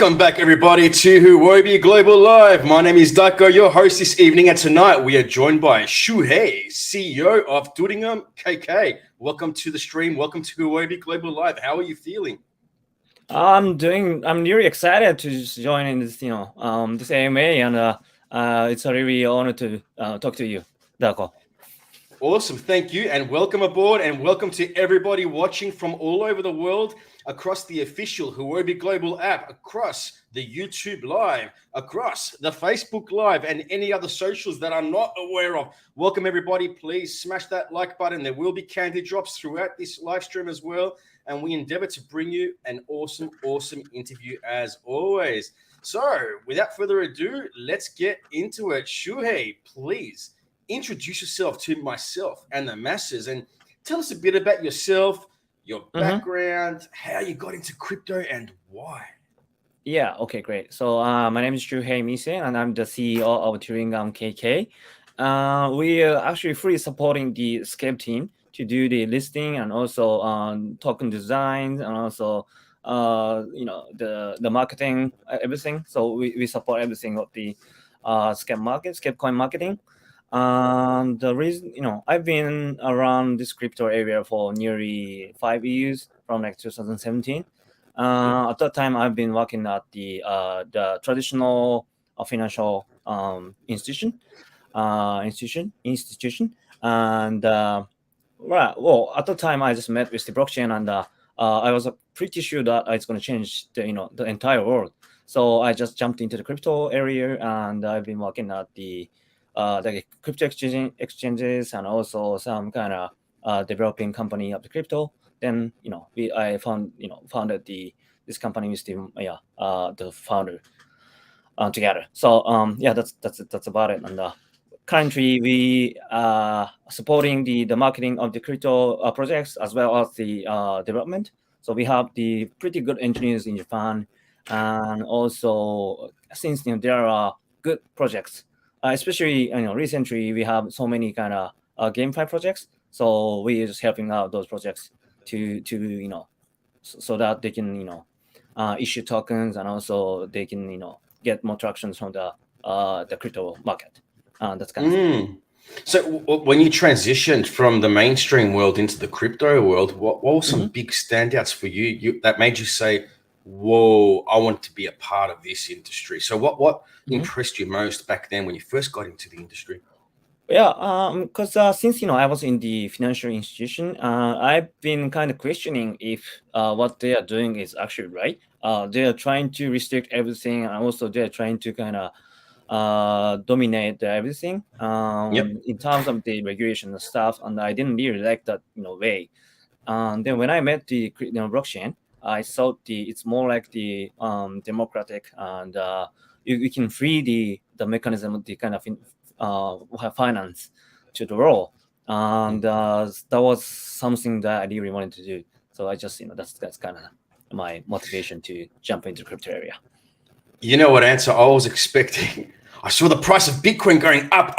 Welcome back, everybody, to Huobi Global Live. My name is Daiko, your host this evening, and tonight we are joined by Shuhei, CEO of Dudingham KK. Welcome to the stream. Welcome to Huobi Global Live. How are you feeling? I'm really excited to join in this, this AMA, and it's a really honor to talk to you, Daiko. Awesome. Thank you. And welcome aboard, and welcome to everybody watching from all over the world, across the official Huobi Global app, across the YouTube Live, across the Facebook Live, and any other socials that I'm not aware of. Welcome, everybody. Please smash that like button. There will be candy drops throughout this live stream as well. And we endeavor to bring you an awesome interview as always. So without further ado, let's get into it. Shuhei, please introduce yourself to myself and the masses and tell us a bit about yourself, your background, how you got into crypto and why. Yeah, okay, great. So my name is Shuhei Mise, and I'm the CEO of Dudingham KK. We are actually fully supporting the Skeb team to do the listing and also token designs and also the marketing, everything. So we support everything of the Skeb Coin marketing. The reason, I've been around this crypto area for nearly 5 years, from like 2017. At that time, I've been working at the traditional financial institution, and well, at the time, I just met with the blockchain, and I was pretty sure that it's going to change the entire world. So I just jumped into the crypto area, and I've been working at the crypto exchanges and also some kind of developing company of the crypto. Then I founded this company with the founder together. So that's about it. And currently we are supporting the marketing of the crypto projects as well as the development. So we have the pretty good engineers in Japan, and also since there are good projects. Especially, recently we have so many kind of GameFi projects. So we're just helping out those projects to so that they can issue tokens, and also they can get more traction from the crypto market. That's kind of thing. So when you transitioned from the mainstream world into the crypto world, what were some big standouts for you that made you say, whoa, I want to be a part of this industry? So what impressed you most back then when you first got into the industry? Yeah, because since I was in the financial institution, I've been kind of questioning if what they are doing is actually right. They are trying to restrict everything, and also they're trying to kind of dominate everything in terms of the regulation and stuff. And I didn't really like that way. And then when I met the blockchain, I thought it's more like the democratic, and you can free the mechanism of the kind of finance to the world, and that was something that I really wanted to do. So I just that's kind of my motivation to jump into the crypto area. You know what answer I was expecting? I saw the price of Bitcoin going up,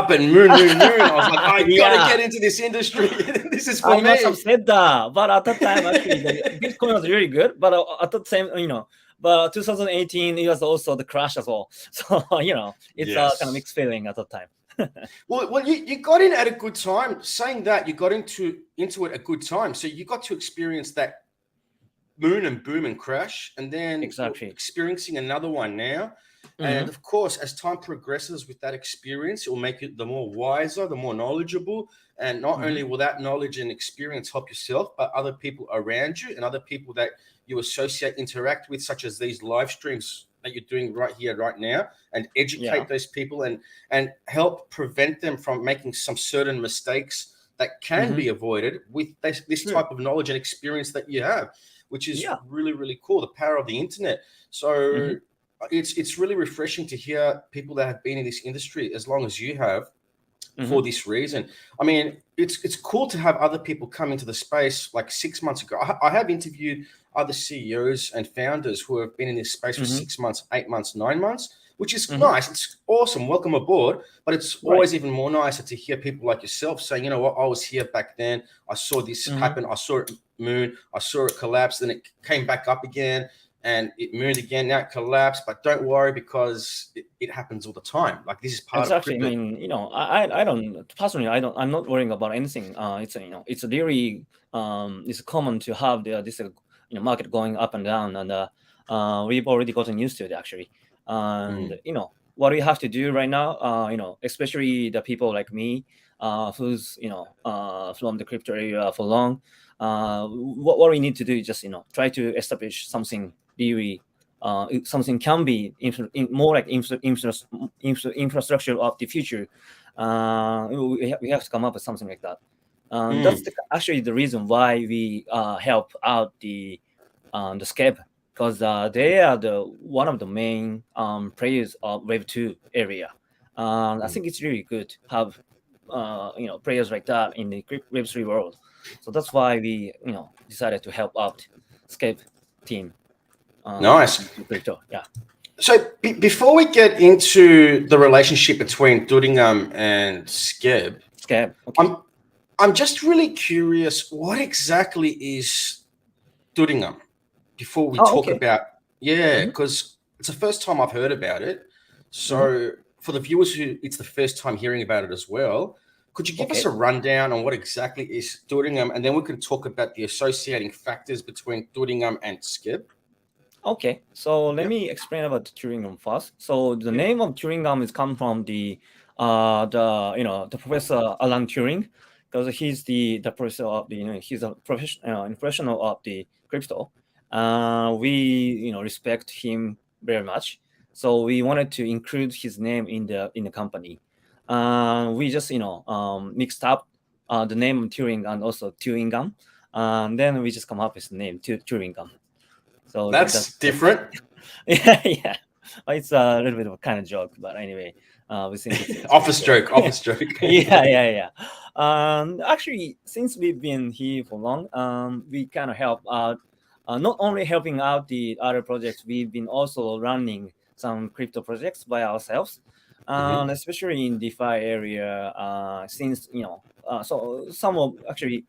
and moon. I was like, I gotta get into this industry. This is for me. I must have said that, but at that time, actually, the Bitcoin was really good. But at the same, but 2018 it was also the crash as well. So it's a kind of mixed feeling at that time. Well, you got in at a good time. Saying that, you got into it a good time. So you got to experience that moon and boom and crash, and then experiencing another one now. And of course, as time progresses with that experience, it will make you the more wiser, the more knowledgeable. And not only will that knowledge and experience help yourself, but other people around you and other people that you associate, interact with, such as these live streams that you're doing right here, right now, and educate those people and help prevent them from making some certain mistakes that can be avoided with this type of knowledge and experience that you have, which is really, really cool. The power of the internet. So it's really refreshing to hear people that have been in this industry as long as you have for this reason. I mean, it's cool to have other people come into the space. Like 6 months ago, I have interviewed other CEOs and founders who have been in this space for 6 months, 8 months, 9 months, which is nice. It's awesome. Welcome aboard. But it's always even more nicer to hear people like yourself saying, you know what, I was here back then. I saw this happen. I saw it moon. I saw it collapse. Then it came back up again. and it mooned again. Now it collapsed, but don't worry because it happens all the time. Like this is part of crypto. I mean, I don't personally, I'm not worrying about anything. It's really it's common to have this market going up and down, and we've already gotten used to it actually. And what we have to do right now, especially the people like me, who's from the crypto area for long, what we need to do is just try to establish something really something can be more like infrastructure of the future. We have to come up with something like that. That's actually the reason why we help out the Skeb, because they are one of the main players of Web 2 area. I think it's really good to have players like that in the Web 3 world. So that's why we decided to help out Skeb team. Nice. Crypto, yeah. So before we get into the relationship between Dudingham and Skeb, okay. I'm just really curious, what exactly is Dudingham? Before we talk about, because it's the first time I've heard about it. So for the viewers who it's the first time hearing about it as well, could you give us a rundown on what exactly is Dudingham, and then we can talk about the associating factors between Dudingham and Skeb? Okay, so let me explain about Turingham first. So the name of Turingham is come from the Professor Alan Turing, because he's the professor of the he's a professional of the crypto. We respect him very much, so we wanted to include his name in the company. We just mixed up the name of Turing and also Turingham, and then we just come up with the name Turingham. So that's different. Yeah. It's a little bit of a kind of joke, but anyway, we think it's office joke. Yeah. Actually, since we've been here for long, we kind of help out. Not only helping out the other projects, we've been also running some crypto projects by ourselves, especially in DeFi area. Since so some of actually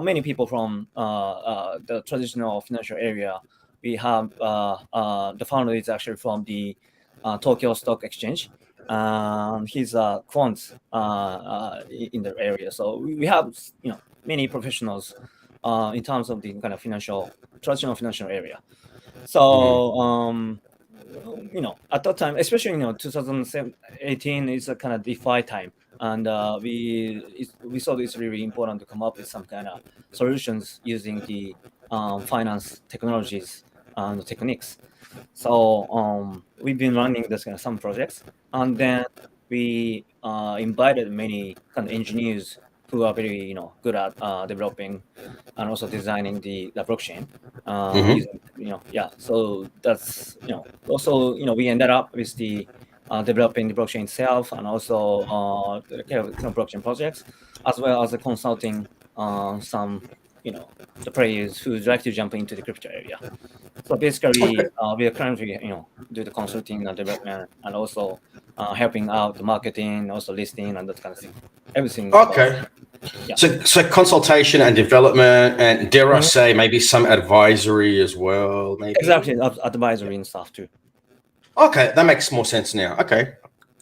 many people from the traditional financial area. We have the founder is actually from the Tokyo Stock Exchange. He's a quant in the area. So we have many professionals in terms of the kind of traditional financial area. So at that time, especially 2018 is a kind of DeFi time, and we thought it's really important to come up with some kind of solutions using the finance technologies and techniques. So we've been running this kind of some projects, and then we invited many kind of engineers who are very good at developing and also designing the blockchain. So that's also we ended up with the developing the blockchain itself, and also the blockchain projects, as well as the consulting some the players who would like to jump into the crypto area. So basically, we are currently do the consulting and development, and also helping out the marketing, also listing and that kind of thing. Everything. Okay. So consultation and development, and dare I say maybe some advisory as well. Maybe exactly advisory and stuff too. Okay, that makes more sense now. Okay,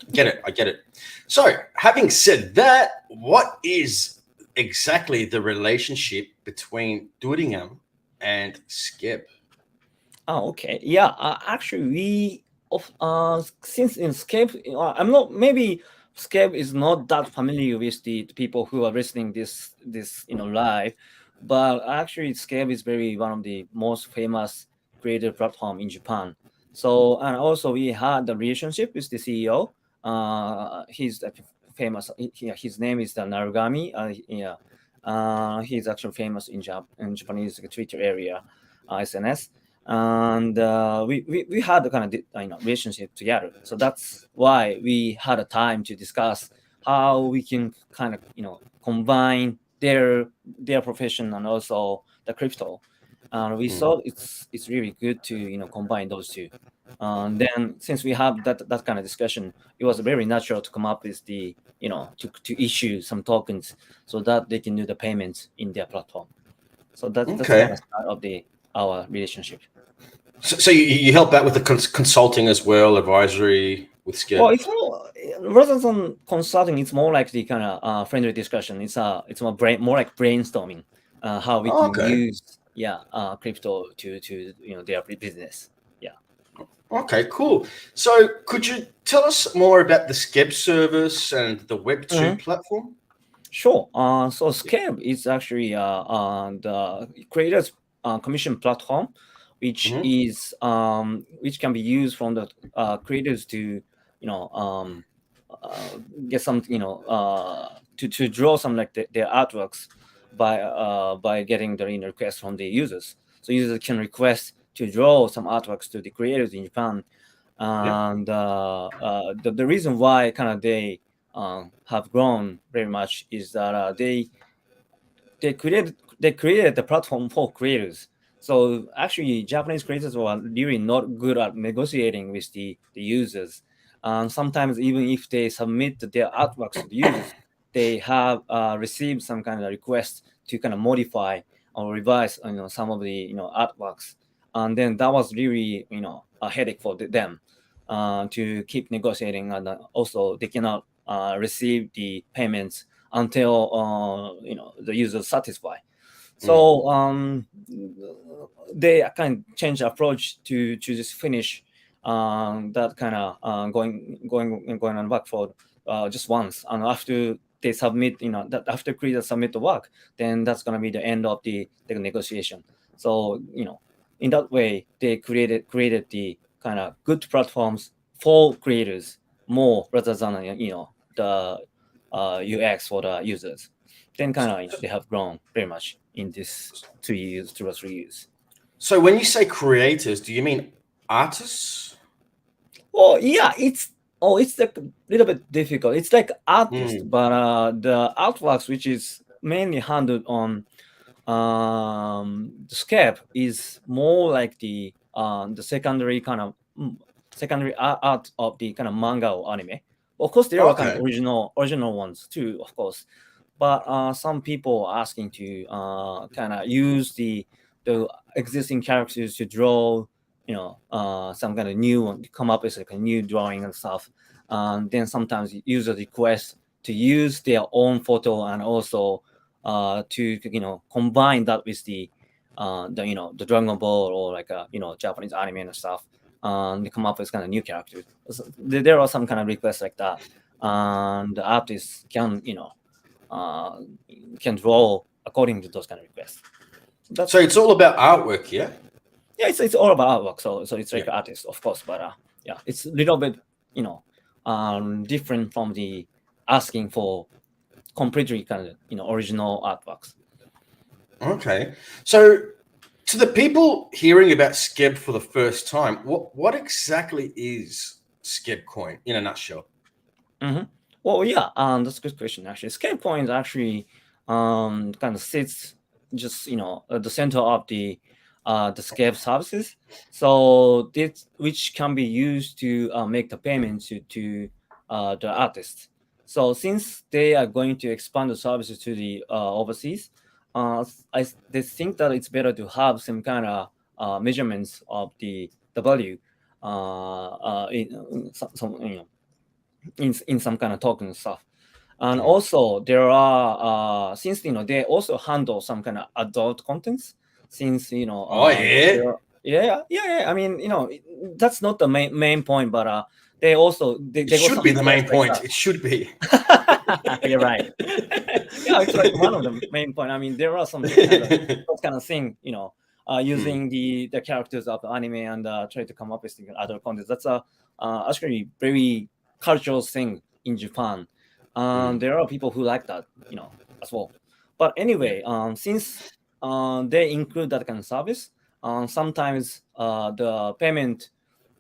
I get it. So having said that, what is exactly the relationship between Dudingham and Skeb? Oh, okay. Yeah, actually, we since in Skeb, I'm not maybe Skeb is not that familiar with the people who are listening this live, but actually Skeb is one of the most famous creator platform in Japan. So and also we had the relationship with the CEO. He's famous. His name is Narugami. He's actually famous in Japanese Twitter area, SNS. And we had a kind of relationship together. So that's why we had a time to discuss how we can kind of combine their profession and also the crypto. And we thought it's really good to combine those two. And then since we have that kind of discussion, it was very natural to come up with the to issue some tokens so that they can do the payments in their platform. So that's kind of start of our relationship. So you help out with the consulting as well, advisory with Skeb? Well, it's more rather than consulting. It's more like the kind of friendly discussion. It's more like brainstorming how we can use crypto to their business. Yeah. Okay, cool. So could you tell us more about the Skeb service and the Web2 platform? Sure. So Skeb is actually the creators commission platform, which is which can be used from the creators to get some to draw some like their artworks by getting the request from the users. So users can request to draw some artworks to the creators in Japan, and the reason why kind of they have grown very much is that they created the platform for creators. So actually, Japanese creators were really not good at negotiating with the users. And sometimes even if they submit their artworks to the users, they have received some kind of request to kind of modify or revise some of the artworks. And then that was really a headache for them to keep negotiating, and also they cannot receive the payments until the user is satisfied. So they kind of change approach to just finish that kind of going on back for just once, and after they submit, that after creators submit the work, then that's going to be the end of the negotiation. So in that way, they created the kind of good platforms for creators more rather than the UX for the users. Then kind of they have grown very much in this 2 or 3 years. So when you say creators, do you mean artists? Well, yeah, it's like a little bit difficult. It's like artists, but the artworks, which is mainly handled on the Skeb, is more like the secondary kind of secondary art of the kind of manga or anime. Of course, there are kind of original ones too, of course. But some people are asking to kind of use the existing characters to draw, some kind of new one, to come up with like a new drawing and stuff. Then sometimes users request to use their own photo, and also to combine that with the Dragon Ball or like Japanese anime and stuff. They come up with kind of new characters. So there are some kind of requests like that, and the artists can draw according to those kind of requests. So it's all about artwork, yeah? Yeah, it's all about artwork. So it's like artists, of course, but yeah, it's a little bit different from the asking for completely kind of original artworks. Okay, so to the people hearing about Skeb for the first time, what exactly is Skeb Coin in a nutshell? Well, yeah, that's a good question. Actually, Skeb Coin is actually kind of sits just at the center of the Skeb services. So this, which can be used to make the payments to the artists. So since they are going to expand the services to the overseas, they think that it's better to have some kind of measurements of the value in some in some kind of token stuff. And also there are since they also handle some kind of adult contents, since I mean, that's not the main point, but they also it should be the main point. It should be. You're right. Yeah, it's like one of the main point. I mean, there are some kind of thing, using the characters of the anime and try to come up with other contents. That's actually very cultural thing in Japan. There are people who like that, as well. But anyway, since they include that kind of service, sometimes the payment,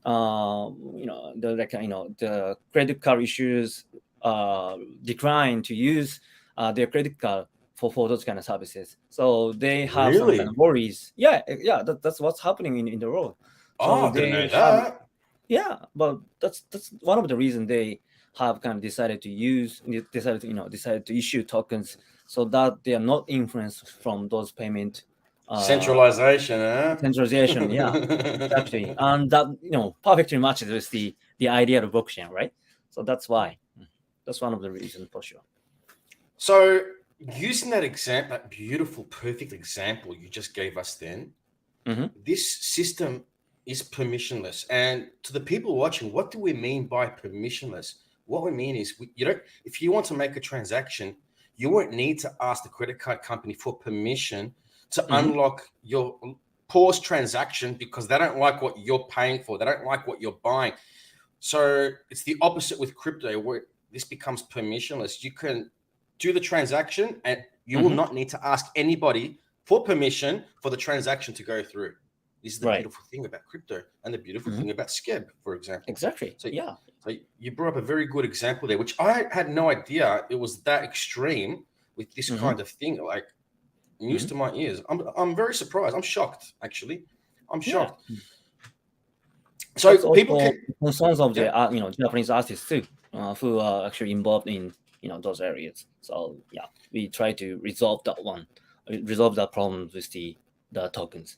the credit card issues decline to use their credit card for those kind of services. So they have some kind of worries. Yeah, that's what's happening in the world. So they know that. Yeah, but that's one of the reasons they have kind of decided to issue tokens, so that they are not influenced from those payment centralization, huh? Centralization, yeah, exactly, and that perfectly matches with the idea of blockchain, right? So that's why. That's one of the reasons for sure. So using that example, that beautiful, perfect example you just gave us, then this system is permissionless. And to the people watching, what do we mean by permissionless? What we mean is, if you want to make a transaction, you won't need to ask the credit card company for permission to unlock your pause transaction because they don't like what you're paying for. They don't like what you're buying. So it's the opposite with crypto, where this becomes permissionless. You can do the transaction and you will not need to ask anybody for permission for the transaction to go through. This is the beautiful thing about crypto and the beautiful thing about Skeb, for example. Exactly. So, yeah. So you brought up a very good example there, which I had no idea it was that extreme with this kind of thing. Like, news to my ears. I'm very surprised. I'm shocked, actually. I'm shocked. Yeah. So that's people also can concerns of the Japanese artists too, who are actually involved in those areas. So yeah, we try to resolve that problem with the tokens.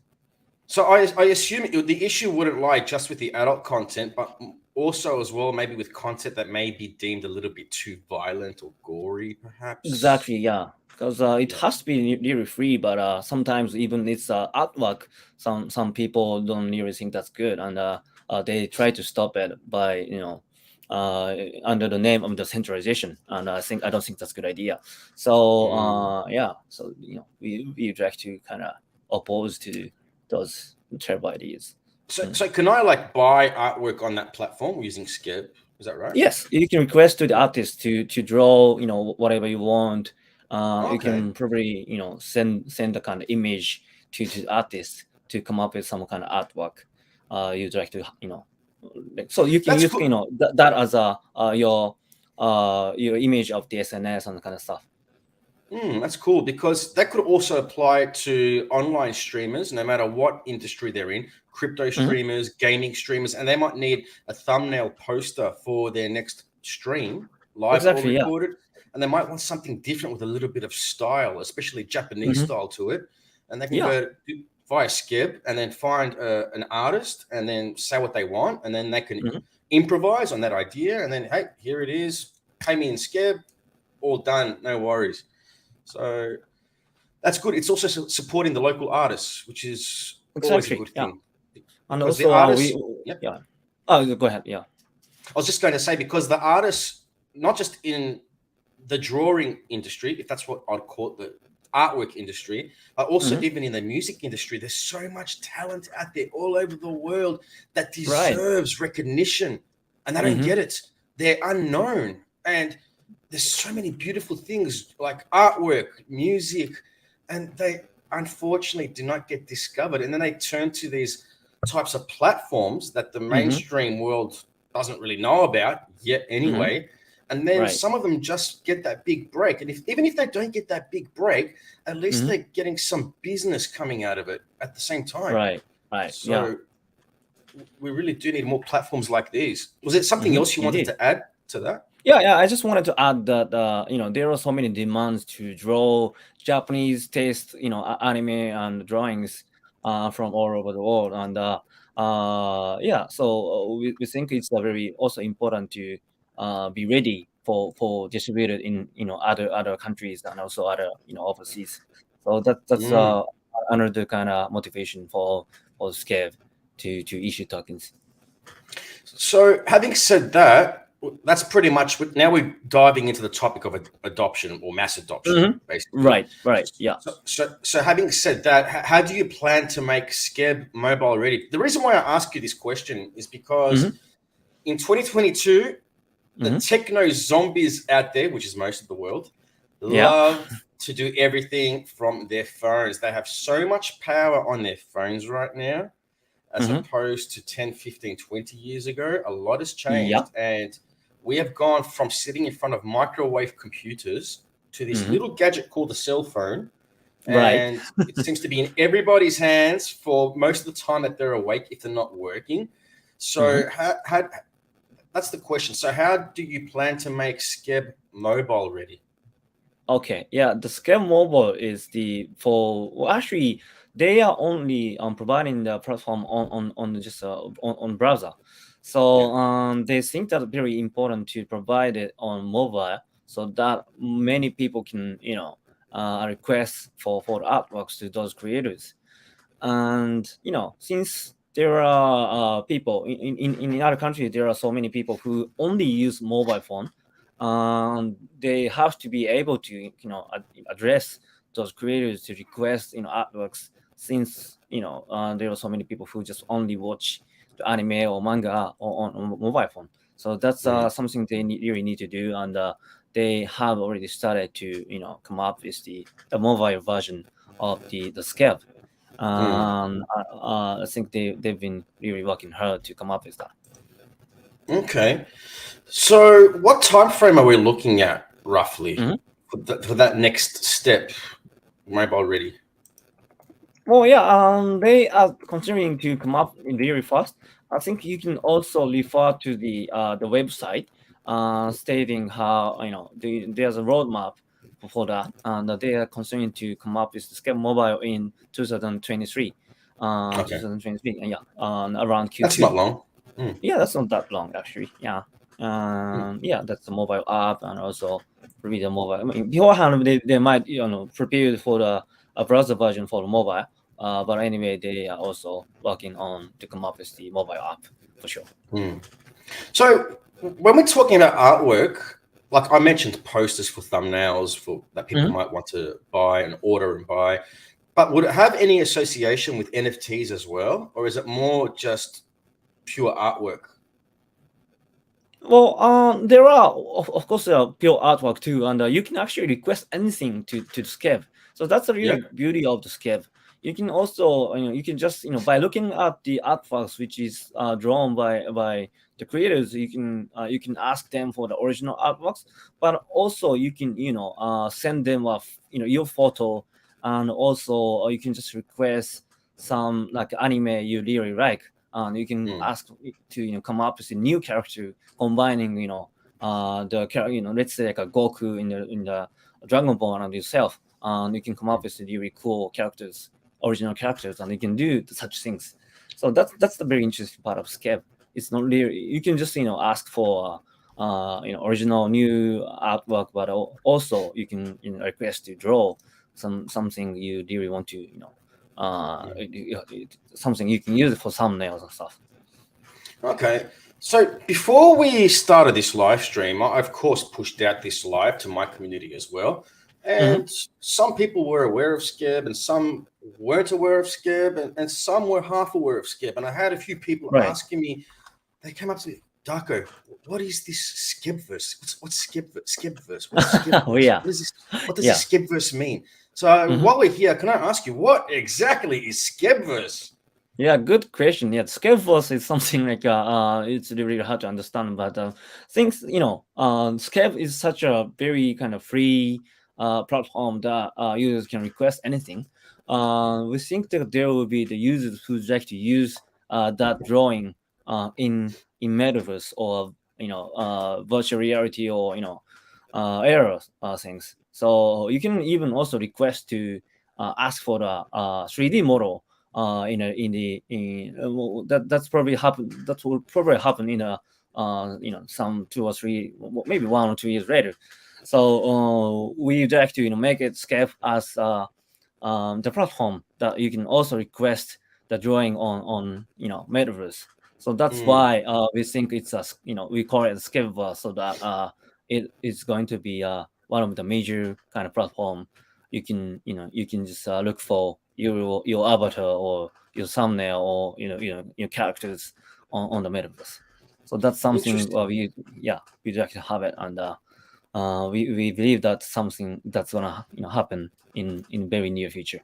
So I assume the issue wouldn't lie just with the adult content, but also as well maybe with content that may be deemed a little bit too violent or gory, perhaps. Exactly, yeah, because it has to be nearly free, but sometimes even it's artwork. Some people don't really think that's good, and they try to stop it by under the name of the centralization, and I don't think that's a good idea. So yeah, so we try to kind of oppose to those terrible ideas. So can I buy artwork on that platform using Skeb? Is that right? Yes, you can request to the artist to draw whatever you want. You can probably send the kind of image to the artist to come up with some kind of artwork you'd like to so you can use that as your image of the SNS and kind of stuff. That's cool, because that could also apply to online streamers, no matter what industry they're in, crypto streamers, gaming streamers, and they might need a thumbnail poster for their next stream, live or recorded. And they might want something different with a little bit of style, especially Japanese style to it. And they can go via Skeb and then find an artist and then say what they want. And then they can improvise on that idea. And then, hey, here it is. Pay me in Skeb. All done. No worries. So that's good. It's also supporting the local artists, which is always a good thing. And also, the artists, Oh, go ahead. Yeah. I was just going to say, because the artists, not just in the drawing industry, if that's what I'd call it, the artwork industry, but also even in the music industry, there's so much talent out there all over the world that deserves recognition, and they don't get it. They're unknown. And there's so many beautiful things like artwork, music, and they unfortunately do not get discovered. And then they turn to these types of platforms that the mainstream world doesn't really know about yet anyway. And then some of them just get that big break. And even if they don't get that big break, at least they're getting some business coming out of it at the same time. Right. So we really do need more platforms like these. Was it something else you wanted to add to that? Yeah. I just wanted to add that there are so many demands to draw Japanese taste, anime and drawings from all over the world, and so we think it's very also important to be ready for distributed in other countries and also other overseas. So that's another kind of motivation for Skeb to issue tokens. So having said that, that's pretty much now we're diving into the topic of adoption or mass adoption, basically. Right. Yeah. So having said that, how do you plan to make Skeb mobile ready? The reason why I ask you this question is because in 2022, the techno zombies out there, which is most of the world, love to do everything from their phones. They have so much power on their phones right now, as opposed to 10, 15, 20 years ago. A lot has changed. And we have gone from sitting in front of microwave computers to this little gadget called the cell phone. And it seems to be in everybody's hands for most of the time that they're awake, if they're not working. So how that's the question. So how do you plan to make Skeb mobile ready? Okay, yeah, the Skeb mobile is actually they are only providing the platform on just on browser. So they think that very important to provide it on mobile, so that many people can request for artworks to those creators. And since there are people in other countries, there are so many people who only use mobile phone, they have to be able to address those creators to request artworks, since there are so many people who just only watch the anime or manga on mobile phone. So that's something they really need to do, and they have already started to come up with the mobile version of the Skeb. I think they've been really working hard to come up with that. Okay, so what time frame are we looking at roughly for that next step, mobile ready? Well, yeah, they are continuing to come up very fast. I think you can also refer to the website stating how there's a roadmap for that, and they are continuing to come up with the Skeb Mobile in 2023. Okay. 2023, and around Q2. That's not long. Yeah, that's not that long actually. Yeah. Yeah, that's the mobile app, and also maybe the mobile. I mean, beforehand they might prepare for a browser version for the mobile. But anyway, they are also working on to come up with the mobile app for sure. So when we're talking about artwork, like I mentioned, posters for thumbnails for that people might want to buy and order and buy, but would it have any association with NFTs as well, or is it more just pure artwork? Well, there are of course pure artwork too, and you can actually request anything to Skeb. So that's the real beauty of the Skeb. You can also you can just by looking at the artworks which is drawn by the creators, you can ask them for the original artworks, but also you can send them your photo, and also you can just request some like anime you really like, and you can ask to come up with a new character combining the character, let's say like a Goku in the Dragon Ball and yourself, and you can come up with really cool characters, original characters, and you can do such things. So that's the very interesting part of Skeb. It's not really, you can just ask for original new artwork, but also you can request to draw something you really want to something you can use it for thumbnails and stuff. Okay, so before we started this live stream, I of course pushed out this live to my community as well. And some people were aware of Skeb and some weren't aware of Skeb, and some were half aware of Skeb. And I had a few people asking me, they came up to me, Darko, what is this Skebverse? What's Skebverse? What's Skebverse? Oh, yeah. What does this Skebverse mean? So while we're here, can I ask you, what exactly is Skebverse? Yeah, good question. Yeah, Skebverse is something like it's really hard to understand, but things Skeb is such a very kind of free platform that users can request anything. We think that there will be the users who like to use that drawing in metaverse or virtual reality or AR things. So you can even also request to ask for the 3D model. That's probably happen. That will probably happen in a some 2 or 3, maybe 1 or 2 years later. So we'd like to make it Skeb as the platform that you can also request the drawing on metaverse. So that's why we think it's we call it Skebverse, so that it is going to be one of the major kind of platform. You can just look for your avatar or your thumbnail or your characters on the metaverse. So that's something we'd like to have it, and we believe that's something that's gonna happen in very near future.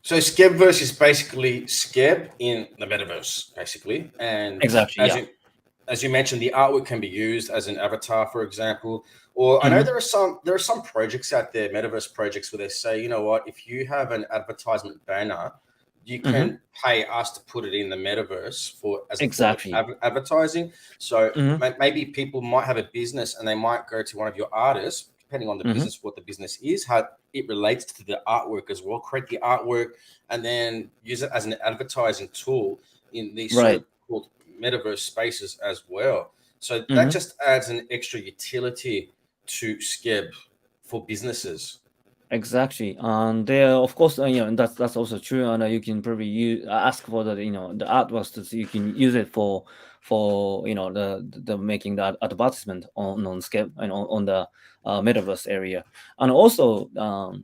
So Skebverse is basically Skeb in the metaverse, basically, and exactly. As you mentioned, the artwork can be used as an avatar, for example. Or I know there are some projects out there, metaverse projects, where they say, you know what, if you have an advertisement banner, you can pay us to put it in the metaverse as a form of advertising. So maybe people might have a business and they might go to one of your artists, depending on the business, what the business is, how it relates to the artwork as well. Create the artwork and then use it as an advertising tool in these so-called metaverse spaces as well. So that just adds an extra utility to Skeb for businesses. Exactly, and there, of course, and that's also true. And you can probably ask for the the artworks, so you can use it for the making that advertisement on Skeb and on the metaverse area. And also,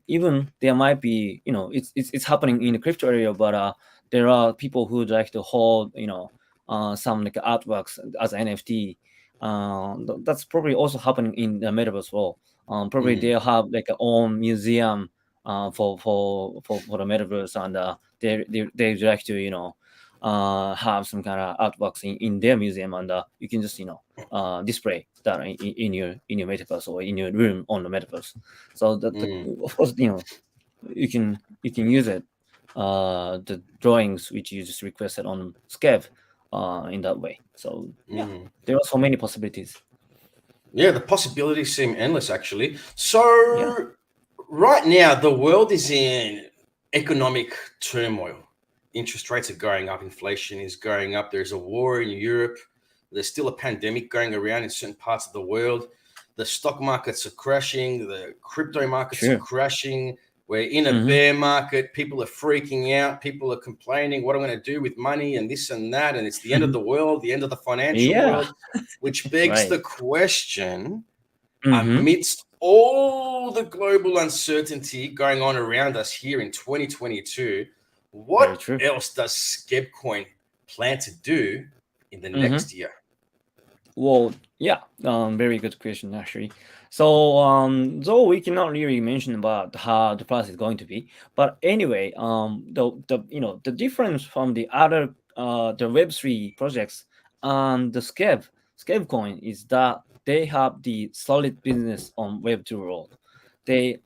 even there might be it's happening in the crypto area, but there are people who would like to hold some like artworks as NFT. That's probably also happening in the metaverse world. Probably they'll have like a own museum for the metaverse, and they like to have some kind of artworks in their museum, and you can just display that in your metaverse or in your room on the metaverse. So that of course you can use it, the drawings which you just requested on Skeb in that way. So there are so many possibilities. Yeah, the possibilities seem endless, actually. So right now, the world is in economic turmoil. Interest rates are going up. Inflation is going up. There's a war in Europe. There's still a pandemic going around in certain parts of the world. The stock markets are crashing. The crypto markets are crashing. We're in a bear market. People are freaking out. People are complaining, what am I going to do with money and this and that. And it's the end of the world, the end of the financial world, which begs the question, amidst all the global uncertainty going on around us here in 2022, what else does Skeb Coin plan to do in the next year? Well, very good question, actually. So, though we cannot really mention about how the price is going to be, but anyway, the difference from the other the Web3 projects and the Skeb Coin is that they have the solid business on Web2 world. They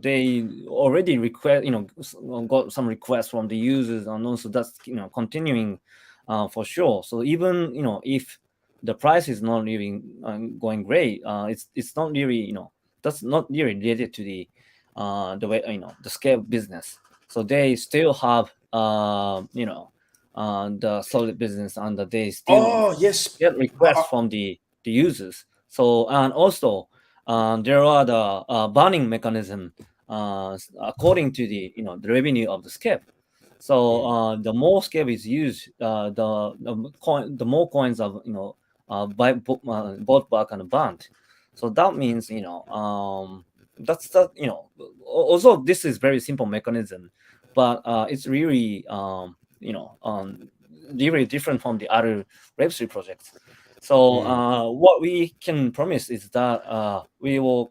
they already got some requests from the users, and also that's continuing for sure. So even if the price is not really going great, it's not really that's not really related to the way the scale business. So they still have the solid business, and they still get requests from the users. So, and also there are the burning mechanism according to the the revenue of the Skeb. So the more Skeb is used, the more coins are bought back and burned. So that means that's that also this is very simple mechanism, but it's really really different from the other Web3 projects. So what we can promise is that we will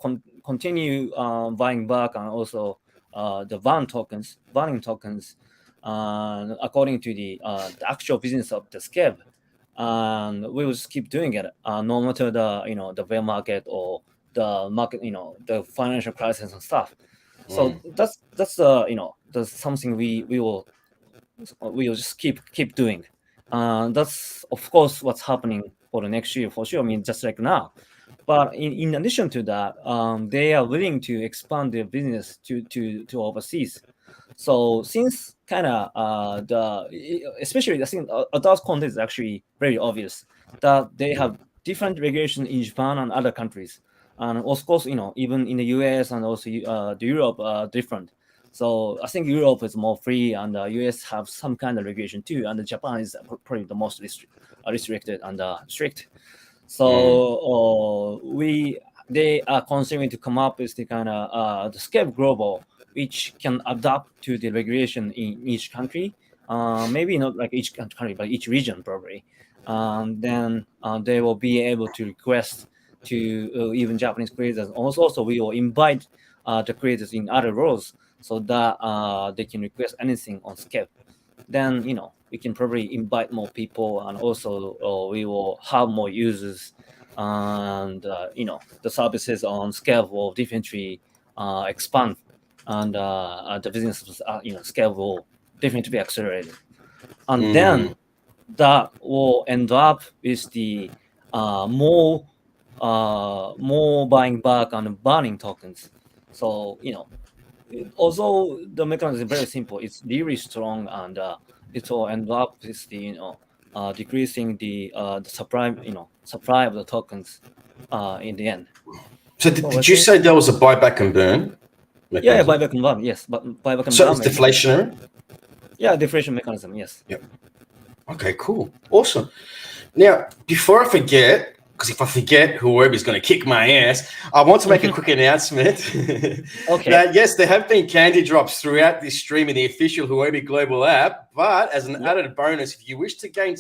continue buying back, and also the burning tokens according to the actual business of the Skeb, and we will just keep doing it no matter the the bear market or the market the financial crisis and stuff. So that's that's something we will just keep doing. That's of course what's happening for the next year for sure. I mean, just like now. But in addition to that, they are willing to expand their business to overseas. So since kind of especially I think adult content is actually very obvious that they have different regulation in Japan and other countries, and of course even in the US and also the Europe are different. So I think Europe is more free, and the US have some kind of regulation too, and Japan is probably the most restricted and strict. So they are considering to come up with the kind of the Skeb Global, which can adapt to the regulation in each country. Maybe not like each country, but each region probably. Then they will be able to request to even Japanese creators. Also, we will invite the creators in other roles so that they can request anything on Skeb. Then we can probably invite more people, and also we will have more users, and the services on Skeb will definitely expand, and the business Skeb will definitely be accelerated, and then that will end up with the more more buying back and burning tokens. So although the mechanism is very simple, it's really strong, and it will end up with the decreasing the supply supply of the tokens in the end. So did you say there was a buyback and burn mechanism? Yeah, buyback and burn. Yes, but buyback and burn. So it's deflationary. Yeah, deflation mechanism. Yes. Yep. Okay, cool, awesome. Now, before I forget, because if I forget, Huobi is going to kick my ass, I want to make a quick announcement. Okay. That yes, there have been candy drops throughout this stream in the official Huobi Global app, but as an added bonus, if you wish to gain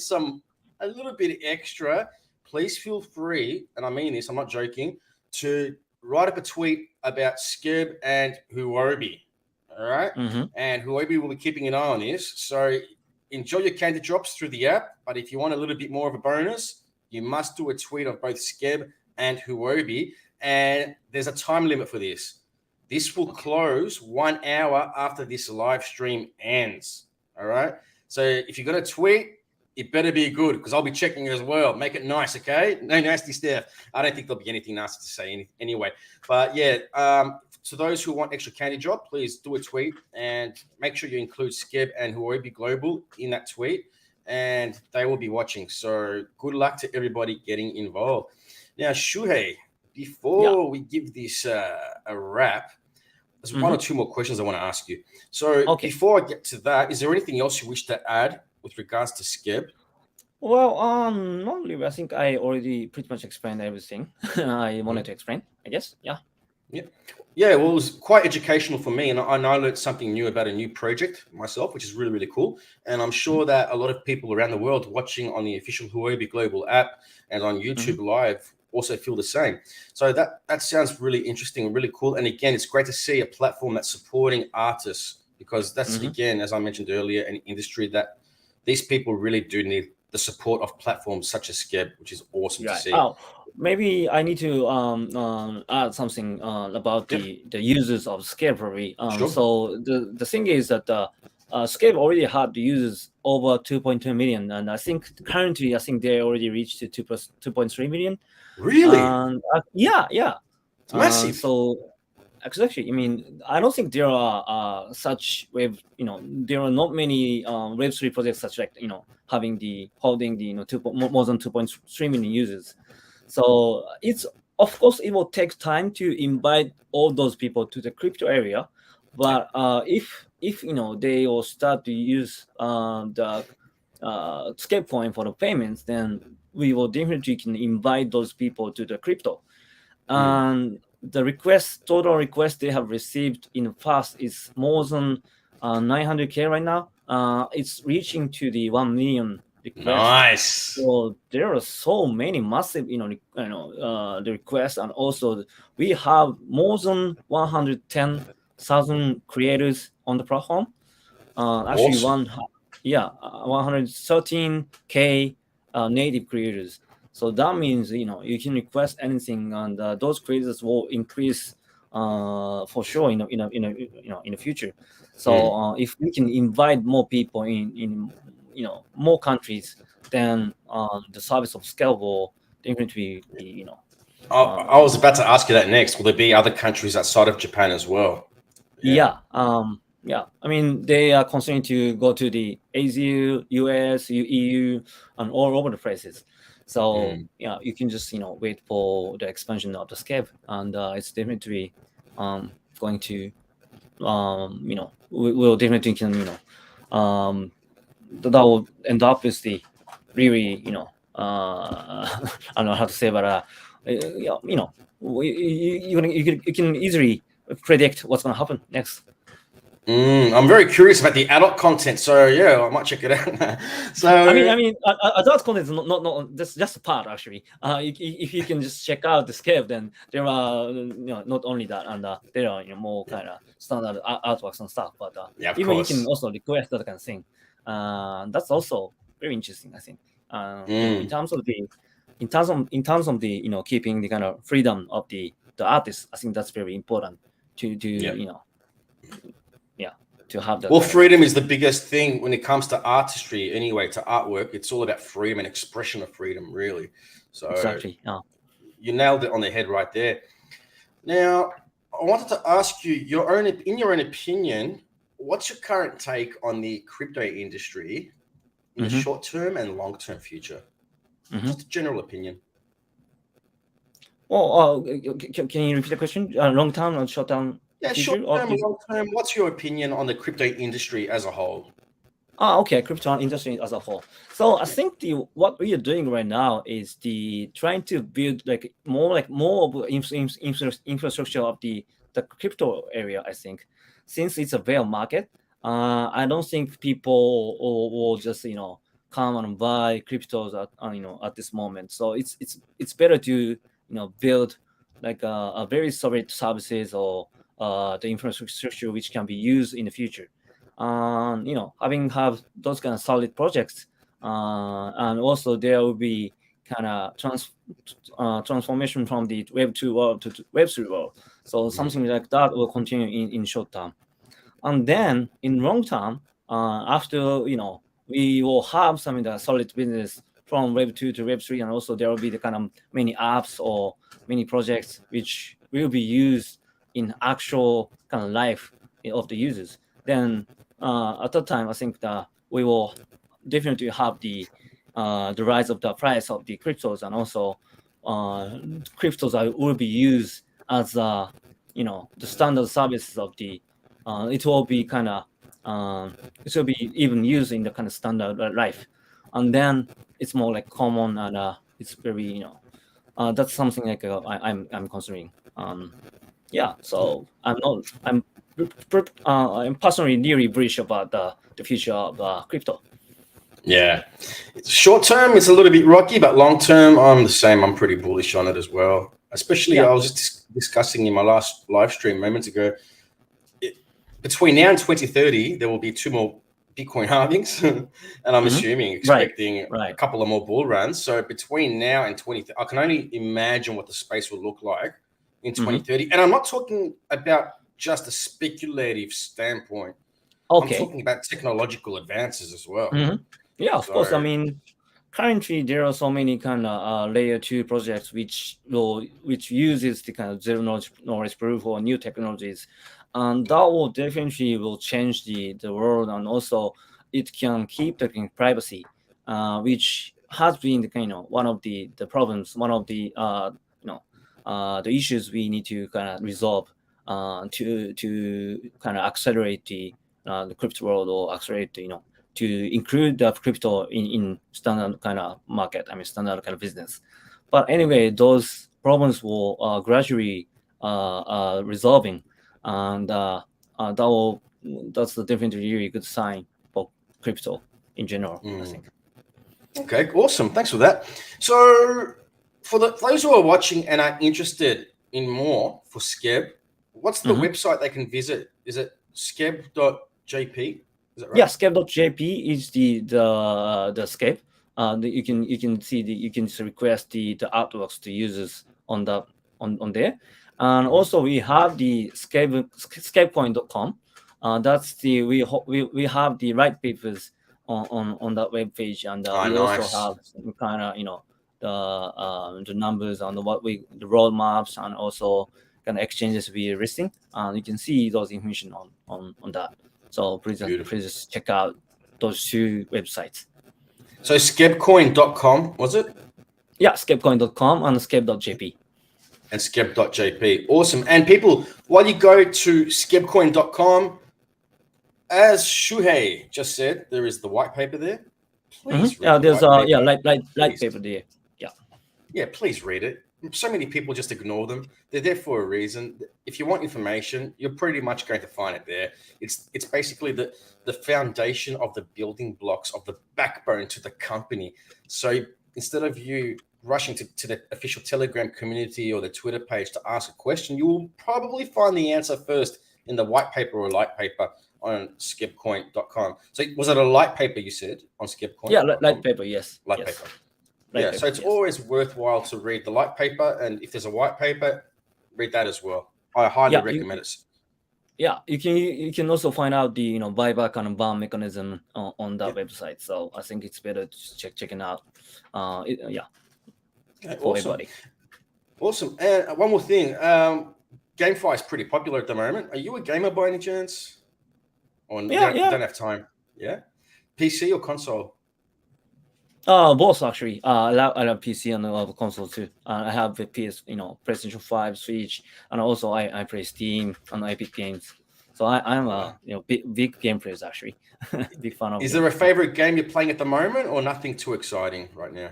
a little bit extra, please feel free, and I mean this, I'm not joking, to write up a tweet about Skeb and Huobi. All right? And Huobi will be keeping an eye on this. So enjoy your candy drops through the app, but if you want a little bit more of a bonus, you must do a tweet of both Skeb and Huobi, and there's a time limit for this. This will close 1 hour after this live stream ends. All right? So if you're going to tweet, it better be good, because I'll be checking it as well. Make it nice, okay? No nasty stuff. I don't think there'll be anything nasty to say anyway. But yeah, to those who want extra candy drop, please do a tweet and make sure you include Skeb and Huobi Global in that tweet, and they will be watching. So good luck to everybody getting involved. Now, Shuhei, before we give this a wrap, there's one or two more questions I want to ask you. So before I get to that, is there anything else you wish to add with regards to Skeb? Well, not really. I think I already pretty much explained everything I wanted to explain, I guess. Yeah, well, it was quite educational for me, and I learned something new about a new project myself, which is really, really cool. And I'm sure that a lot of people around the world watching on the official Huobi Global app and on YouTube Live also feel the same. So that sounds really interesting and really cool. And again, it's great to see a platform that's supporting artists, because that's, again, as I mentioned earlier, an industry that these people really do need the support of platforms such as Skeb, which is awesome to see. Oh, maybe I need to add something about the users of Skeb probably. So the thing is that Skeb already had users over 2.2 million, and I think currently they already reached to 2.3 million. Really? Yeah. It's massive. So actually, I mean, I don't think there are such web. There are not many Web3 projects such like holding the more than 2.3 million users. So it's, of course, it will take time to invite all those people to the crypto area, but if they will start to use the Skeb Coin for the payments, then we will definitely can invite those people to the crypto. And the total request they have received in the past is more than 900K right now. It's reaching to the 1 million requests. Nice. So there are so many massive, the requests, and also we have more than 110,000 creators on the platform. Actually, awesome. 113K native creators. So that means you can request anything, and those creators will increase for sure in the future. So if we can invite more people in more countries, then the service of scale will definitely be I was about to ask you that next. Will there be other countries outside of Japan as well? Yeah. I mean, they are considering to go to the Asia, US, EU, and all over the places. So you can just wait for the expansion of the Skeb, and it's definitely going to we'll definitely can that will end up with the really I don't know how to say, but you can easily predict what's going to happen next. I'm very curious about the adult content, so yeah, I might check it out. So I mean, adult content is not just a part actually. If you can just check out the Skeb, then there are not only that, and there are more kind of standard artworks and stuff. But even you can also request that kind of thing. That's also very interesting, I think. In terms of the keeping the kind of freedom of the artist, I think that's very important to to have that. Well, freedom is the biggest thing when it comes to artistry anyway, to artwork. It's all about freedom and expression of freedom, really. So exactly. you nailed it on the head right there. Now, I wanted to ask you in your own opinion, what's your current take on the crypto industry in the short term and long term future? Just a general opinion. Well, can you repeat the question? Long term or short term? Yeah, short term, long term. What's your opinion on the crypto industry as a whole? Okay, crypto industry as a whole. So I think what we are doing right now is trying to build more of infrastructure of the crypto area. I think since it's a bear market, I don't think people will just come and buy cryptos at this moment. So it's better to build like a very solid services or the infrastructure which can be used in the future. Having those kind of solid projects, and also there will be kind of transformation from the Web 2 world to Web 3 world. So something like that will continue in short term, and then in long term, after we will have some of the solid business from Web 2 to Web 3, and also there will be the kind of many apps or many projects which will be used in actual kind of life of the users. Then at that time, I think that we will definitely have the rise of the price of the cryptos, and also cryptos that will be used as the standard services of the. It will be kind of it will be even used in the kind of standard life, and then it's more like common, and it's very that's something like I'm considering. Yeah, so I'm personally really bullish about the future of crypto. Yeah, short term it's a little bit rocky, but long term I'm the same. I'm pretty bullish on it as well. Especially, I was just discussing in my last live stream moments ago. Between now and 2030, there will be 2 more Bitcoin halvings, and I'm expecting a couple of more bull runs. So between now and 2030, I can only imagine what the space will look like in 2030. And I'm not talking about just a speculative standpoint. I'm talking about technological advances as well. Yeah, of course. I mean, currently there are so many kind of layer 2 projects which uses the kind of zero knowledge proof or new technologies, and that will definitely change the world, and also it can keep the privacy, which has been the kind of one of the problems, one of the the issues we need to kind of resolve to kind of accelerate the crypto world, or accelerate to include the crypto in standard kind of market. I mean, standard kind of business. But anyway, those problems will gradually resolving, and that's definitely really good sign for crypto in general. I think. Okay, awesome. Thanks for that. So, for those who are watching and are interested in more for Skeb, what's the website they can visit? Is it skeb.jp? Is that right? Yeah, Skeb.jp is the Skeb. You can see you can request the artworks to users on there, and also we have the skebcoin.com. That's we have the white papers on that web page, and we also have some kind of the numbers on the roadmaps, and also kind of exchanges we are listing, and you can see those information on that. So please just check out those 2 websites. So skebcoin.com, was it? Yeah, skebcoin.com and skeb.jp. And skeb.jp. Awesome. And people, while you go to skebcoin.com, as Shuhei just said, there is the white paper there. Please read there's light paper there. Yeah, please read it. So many people just ignore them. They're there for a reason. If you want information, you're pretty much going to find it there. It's basically the foundation of the building blocks of the backbone to the company. So instead of you rushing to the official Telegram community or the Twitter page to ask a question, you will probably find the answer first in the white paper or light paper on skebcoin.com. So was it a light paper you said on Skebcoin? Yeah, light paper, yes. Light paper. So it's always worthwhile to read the light paper, and if there's a white paper, read that as well. I highly recommend it. Yeah, you can also find out the buyback and burn mechanism on that website. So I think it's better to checking out. For everybody. Awesome. And one more thing. GameFi is pretty popular at the moment. Are you a gamer by any chance? Or Yeah. don't have time? Yeah. PC or console? Both actually. I love PC and I love console too. I have the PS, PlayStation 5, Switch, and also I play Steam and Epic Games. So I'm a big game player actually. Big fan of. Is there a favorite game you're playing at the moment, or nothing too exciting right now?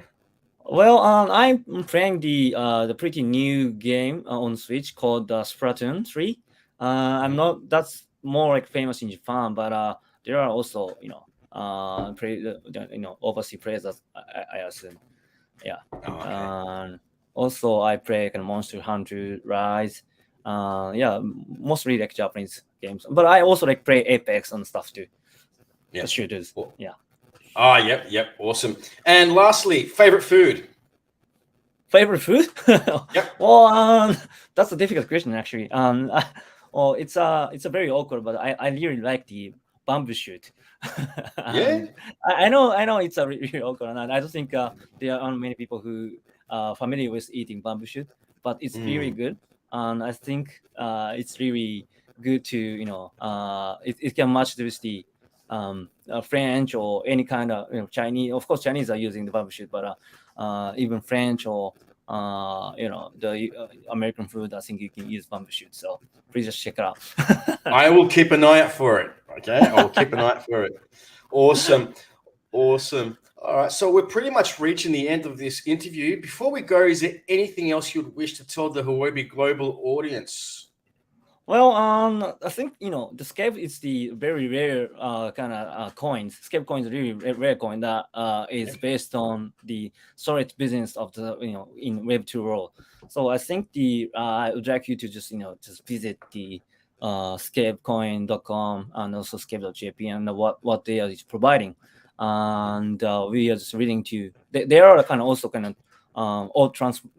Well, I'm playing the pretty new game on Switch called Splatoon 3. I'm not that's more like famous in Japan, but there are also overseas players that I assume. Yeah. Okay. Also I play kind of Monster Hunter Rise. Mostly like Japanese games, but I also like play Apex and stuff too. Yeah. The shooters. Yeah. Yep. Awesome. And lastly, favorite food. Favorite food? Yep. Well, that's a difficult question actually. Well, it's a very awkward, but I really like the bamboo shoot. Yeah. I know it's a really awkward, and I don't think there aren't many people who are familiar with eating bamboo shoot, but it's really good, and I think it's really good to it can match with the French or any kind of Chinese. Of course, Chinese are using the bamboo shoot, but even French or the American food, I think you can use bamboo shoot. So please just check it out. I will keep an eye out for it. Okay, I will keep an eye out for it. Awesome. All right, so we're pretty much reaching the end of this interview. Before we go, is there anything else you'd wish to tell the Huobi Global audience? Well, I think the Skeb is the very rare kind of coins. Skeb coin is a really rare coin that is based on the storage business of the in Web2 world. So I think I would like you to just visit the skebcoin.com and also skeb.jp and what they are providing, and we are just reading to. They are also all translate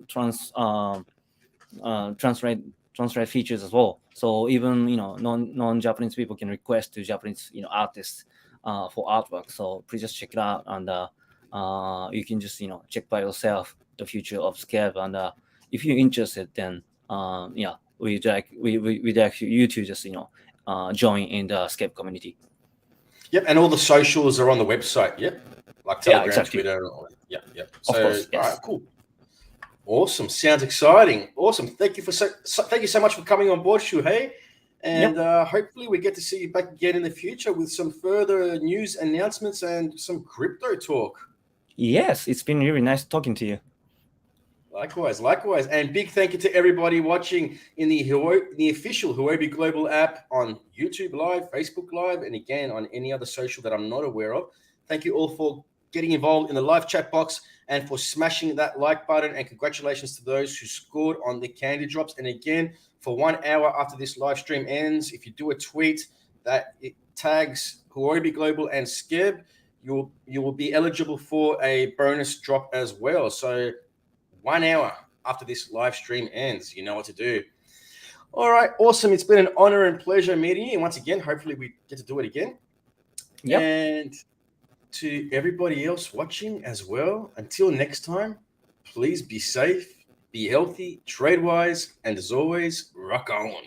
features as well. So even non-Japanese people can request to Japanese artists for artwork. So please just check it out, and you can just check by yourself the future of Skeb. And if you're interested, then we'd like you to just join in the Skeb community. Yep, and all the socials are on the website. Yep, like Telegram, exactly. Twitter. Yep. So, of course, yes. All right, cool. Awesome. Sounds exciting. Awesome. Thank you so much for coming on board, Shuhei. And hopefully we get to see you back again in the future with some further news announcements and some crypto talk. Yes, it's been really nice talking to you. Likewise. And big thank you to everybody watching in the official Huobi Global app on YouTube Live, Facebook Live, and again on any other social that I'm not aware of. Thank you all for getting involved in the live chat box and for smashing that like button, and congratulations to those who scored on the candy drops. And again, for 1 hour after this live stream ends, if you do a tweet that it tags Huobi Global and Skeb, you will be eligible for a bonus drop as well. So 1 hour after this live stream ends, you know what to do. All right, awesome. It's been an honor and pleasure meeting you. And once again, hopefully we get to do it again. Yep. And to everybody else watching as well, until next time, please be safe, be healthy, trade wise, and as always, rock on.